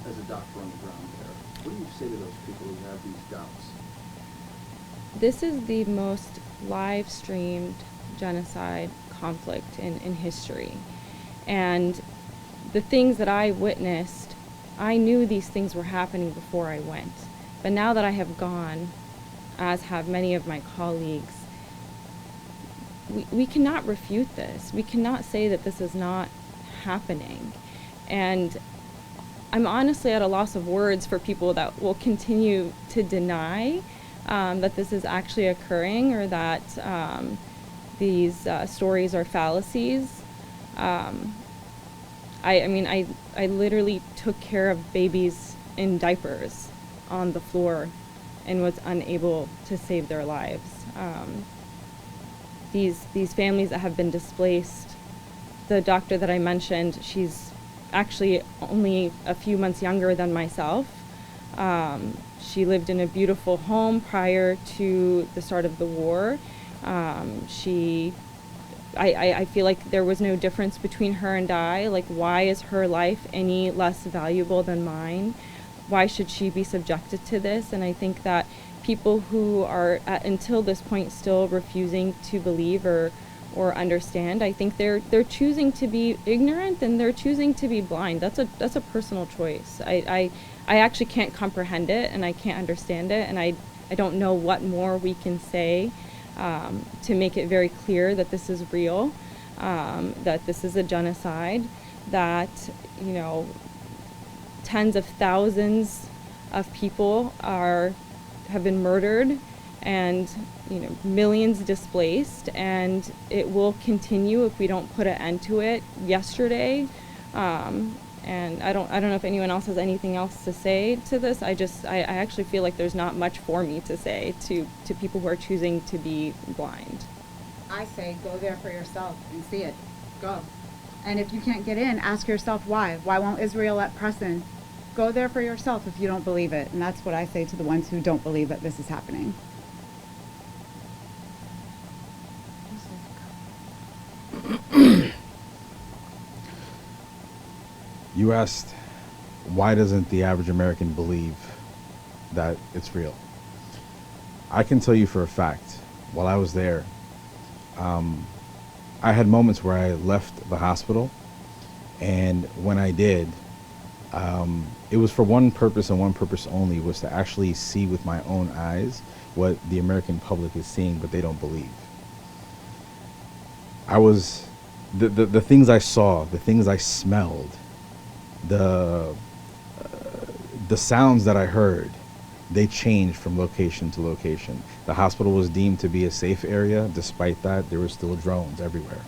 as a doctor on the ground there, what do you say to those people who have these doubts? This is the most live-streamed genocide conflict in history. And the things that I witnessed, I knew these things were happening before I went. But now that I have gone, as have many of my colleagues, we cannot refute this. We cannot say that this is not happening. And I'm honestly at a loss of words for people that will continue to deny that this is actually occurring, or that these stories are fallacies. I mean, I literally took care of babies in diapers on the floor and was unable to save their lives. These families that have been displaced, the doctor that I mentioned, she's actually only a few months younger than myself. She lived in a beautiful home prior to the start of the war. I feel like there was no difference between her and I. Like, why is her life any less valuable than mine? Why should she be subjected to this? And I think that people who are until this point still refusing to believe or understand, I think they're choosing to be ignorant, and they're choosing to be blind. That's a personal choice. I actually can't comprehend it, and I can't understand it, and I don't know what more we can say to make it very clear that this is real, that this is a genocide, that, you know, tens of thousands of people have been murdered, and, you know, millions displaced, and it will continue if we don't put an end to it yesterday. And I don't know if anyone else has anything else to say to this. I actually feel like there's not much for me to say to people who are choosing to be blind. I say go there for yourself and see it. Go. And if you can't get in, ask yourself why. Why won't Israel let press in? Go there for yourself if you don't believe it. And that's what I say to the ones who don't believe that this is happening. You asked, why doesn't the average American believe that it's real? I can tell you for a fact, while I was there, I had moments where I left the hospital, and when I did, it was for one purpose and one purpose only, was to actually see with my own eyes what the American public is seeing, but they don't believe. The things I saw, the things I smelled, the sounds that I heard, they changed from location to location. The hospital was deemed to be a safe area. Despite that, there were still drones everywhere.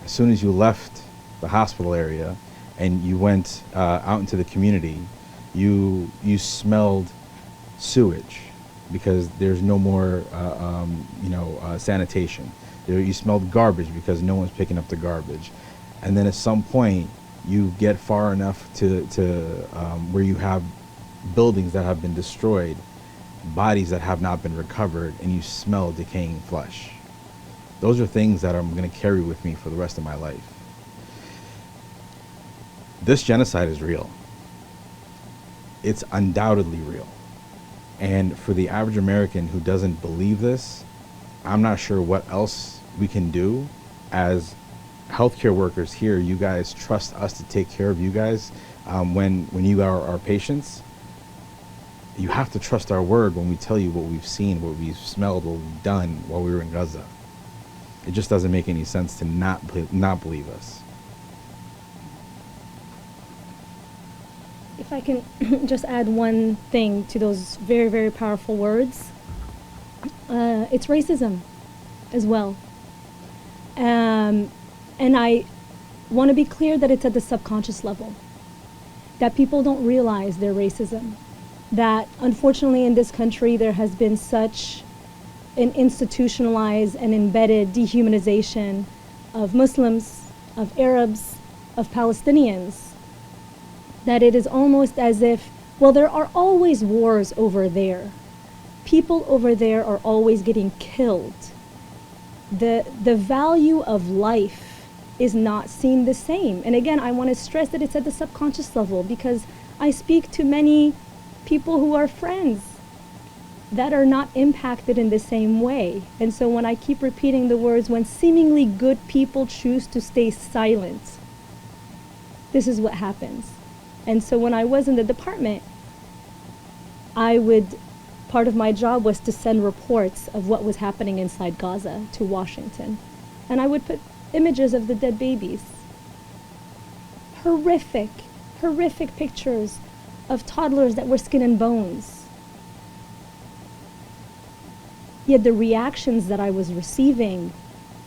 As soon as you left the hospital area and you went out into the community, you smelled sewage, because there's no more sanitation. You smelled garbage because no one's picking up the garbage. And then at some point, you get far enough to where you have buildings that have been destroyed, bodies that have not been recovered, and you smell decaying flesh. Those are things that I'm going to carry with me for the rest of my life. This genocide is real. It's undoubtedly real. And for the average American who doesn't believe this, I'm not sure what else we can do. As healthcare workers here, you guys trust us to take care of you guys when you are our patients. You have to trust our word when we tell you what we've seen, what we've smelled, what we've done while we were in Gaza. It just doesn't make any sense to not believe us. If I can just add one thing to those very, very powerful words, it's racism as well. And I want to be clear that it's at the subconscious level, that people don't realize their racism, that unfortunately in this country there has been such an institutionalized and embedded dehumanization of Muslims, of Arabs, of Palestinians, that it is almost as if, well, there are always wars over there. People over there are always getting killed. The value of life is not seen the same. And again, I want to stress that it's at the subconscious level, because I speak to many people who are friends that are not impacted in the same way. And so when I keep repeating the words, when seemingly good people choose to stay silent, this is what happens. And so when I was in the department, part of my job was to send reports of what was happening inside Gaza to Washington. And I would put images of the dead babies. Horrific pictures of toddlers that were skin and bones. Yet the reactions that I was receiving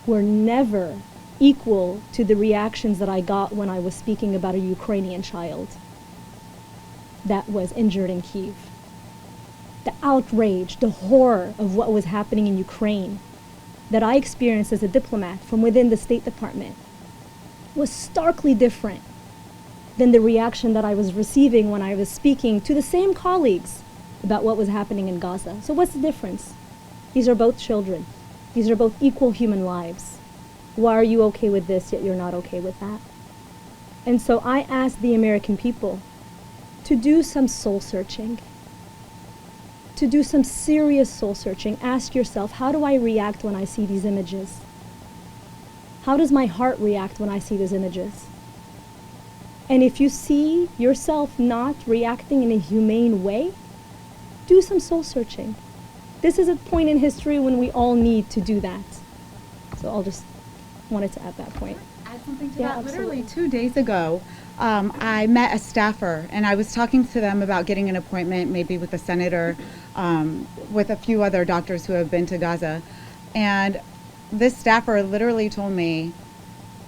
were never equal to the reactions that I got when I was speaking about a Ukrainian child that was injured in Kyiv. The outrage, the horror of what was happening in Ukraine that I experienced as a diplomat from within the State Department was starkly different than the reaction that I was receiving when I was speaking to the same colleagues about what was happening in Gaza. So what's the difference? These are both children. These are both equal human lives. Why are you okay with this, yet you're not okay with that? And so I asked the American people to do some soul searching, to do some serious soul searching. Ask yourself, how do I react when I see these images? How does my heart react when I see these images? And if you see yourself not reacting in a humane way, do some soul searching. This is a point in history when we all need to do that. So I'll just wanted to add that point. Add something to Yeah, that. absolutely. Literally 2 days ago, I met a staffer, and I was talking to them about getting an appointment, maybe with the senator, with a few other doctors who have been to Gaza. And this staffer literally told me,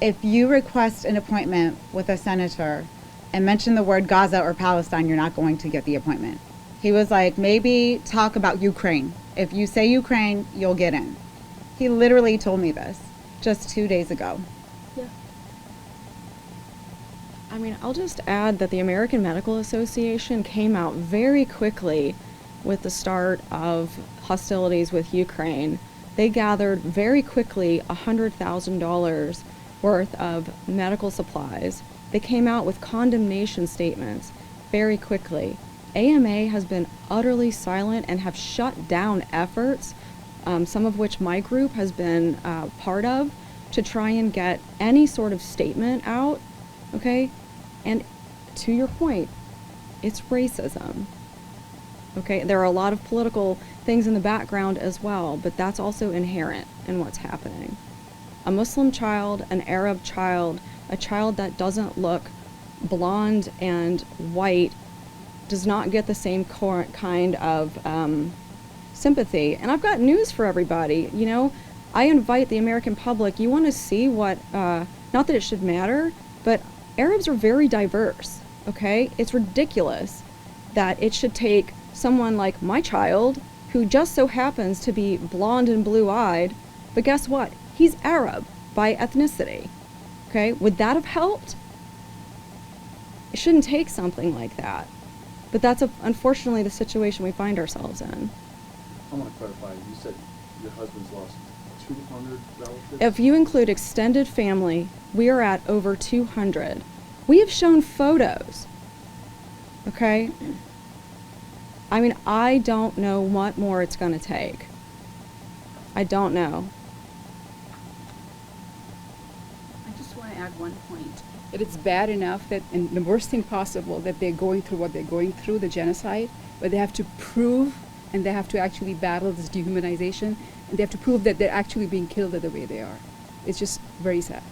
if you request an appointment with a senator and mention the word Gaza or Palestine, you're not going to get the appointment. He was like, maybe talk about Ukraine. If you say Ukraine, you'll get in. He literally told me this just 2 days ago. Yeah. I mean, I'll just add that the American Medical Association came out very quickly with the start of hostilities with Ukraine. They gathered very quickly $100,000 worth of medical supplies. They came out with condemnation statements very quickly. AMA has been utterly silent and have shut down efforts, some of which my group has been part of, to try and get any sort of statement out, okay? And to your point, it's racism, okay? There are a lot of political things in the background as well, but that's also inherent in what's happening. A Muslim child, an Arab child, a child that doesn't look blonde and white does not get the same kind of sympathy. And I've got news for everybody. You know, I invite the American public, you want to see what, not that it should matter, but Arabs are very diverse, okay? It's ridiculous that it should take someone like my child, who just so happens to be blonde and blue-eyed, but guess what? He's Arab by ethnicity, okay? Would that have helped? It shouldn't take something like that. But that's unfortunately the situation we find ourselves in. I want to clarify, you said your husband's lost 200 relatives? If you include extended family, we are at over 200. We have shown photos, okay? I mean, I don't know what more it's going to take. I don't know. I just want to add one point. that it's bad enough that, and the worst thing possible, that they're going through what they're going through, the genocide, but they have to prove, and they have to actually battle this dehumanization, and they have to prove that they're actually being killed the way they are. It's just very sad.